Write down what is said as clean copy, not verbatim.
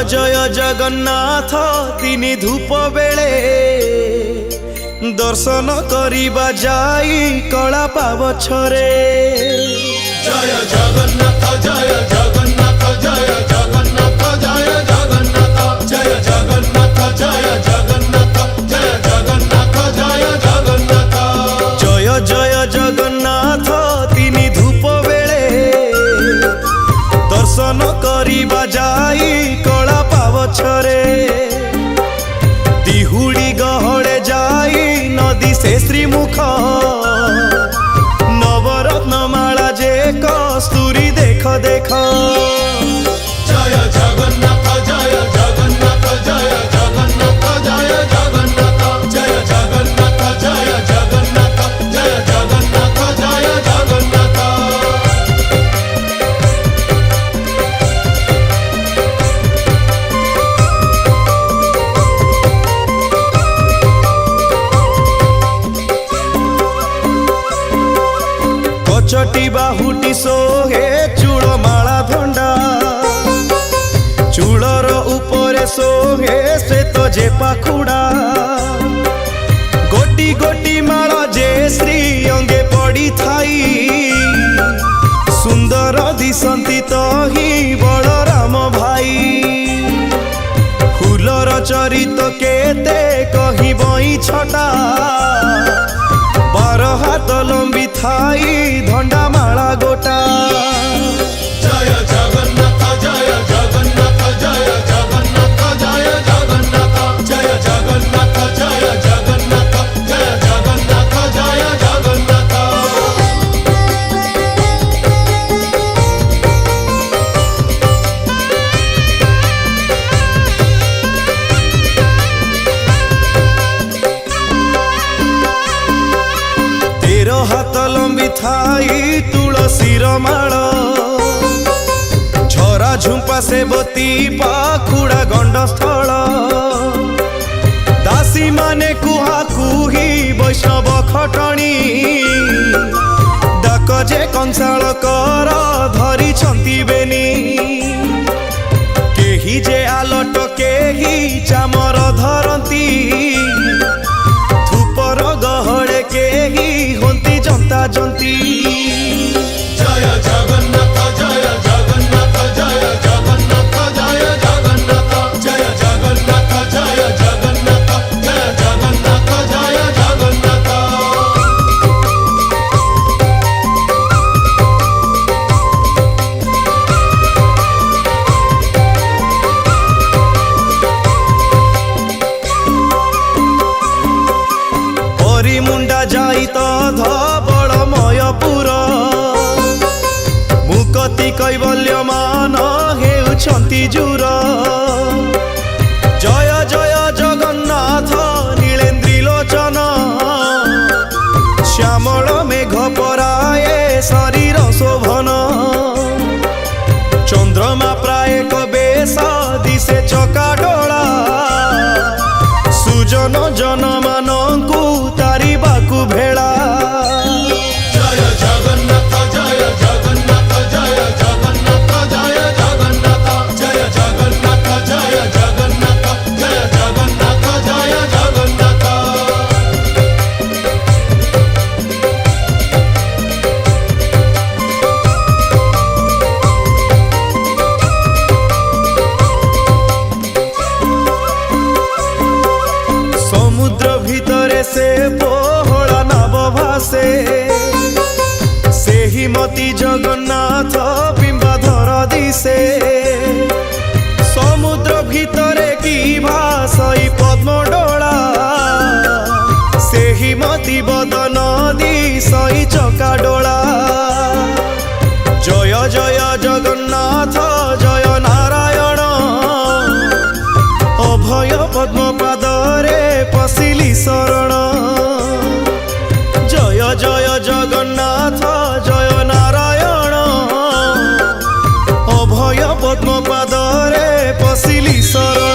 जय जगन्नाथ तिनि धूप बेले दर्शन करिबा जाई कला पावछरे। जय जगन्नाथ जय जगन्नाथ जय जगन्नाथ जय जगन्नाथ जय जगन्नाथ जय जगन्नाथ जय जगन्नाथ जय जगन्नाथ। जय जय जगन्नाथ तिनि धूप बेले दर्शन करिबा जाई कला पावछरे। दिहुड़ी गहळे जाई नदी से श्रीमुख नवरत्नमाला जे कस्तूरी देख देख। जय जगन्नाथ जय जगन्नाथ जय जगन्नाथ जय जगन्नाथ जय जगन्नाथ जय जगन्नाथ जय जगन्नाथ जय जगन्नाथ। चटी बाहुटी सोहे चूड़ माला धंडा चूड़र ऊपर सोहे श्वेत जे पाखुड़ा। गोटी गोटी माला जे श्री अंगे पड़ी थाई सुंदर दिसंती तो ही बलराम भाई। फूलर चरित केते कही बई छटा बार हाथ लंबी थाई धंडा माला गोटा। जय जगन्नाथ जय जगन्नाथ जय जगन्नाथ जय जगन्नाथ जय जगन्नाथ जय जगन्नाथ जय जगन्नाथ जय जगन्नाथ। हाथ लंबी थाई तुलसीर माल झरा झुंपा सेवती पाखुड़ा गंडस्थल। दासी माने कुहा कुही वैष्णव खटणी डाक जे कंसाल कर धरी छंती बेनी। केही जे आलट केही चामर धरती धूपर गहळे केही होंती जनता जंती। जय जगन्नाथ जय जगन्नाथ जय जगन्नाथ जय जगन्नाथ जय जगन्नाथ जय जगन्नाथ जय जगन्नाथ जय जगन्नाथ। परी मुंडा जाई तो धबलमयपुर मुकति कैवल्यमान हेउछंती जुर। जय जय जगन्नाथ नीलेन्द्री लोचन श्यामल मेघ पराए शरीर शोभन। चंद्रमा प्राय कबेश दिशे चका डोला सुजन जनमानंकु तारिबाकु भेला। जय जगन्नाथ जय जगन्नाथ जय जगन्नाथ जय जगन्नाथ जय जगन्नाथ जय जगन्नाथ जय जगन्नाथ जय जगन्नाथ। समुद्र भितरे से पोहड़ा नाव भासे सेही मती जगन्नाथ बिंबाधर दिसे। समुद्र भितरे की भासई पद्म डोला सेही मती बदन दिसई चका डोला। जय जय जगन्नाथ जय नारायण अभय पद्म पादरे पशिली शरण। जय जय जगन्नाथ जय नारायण अभय पद्म पादरे पशिली शरण।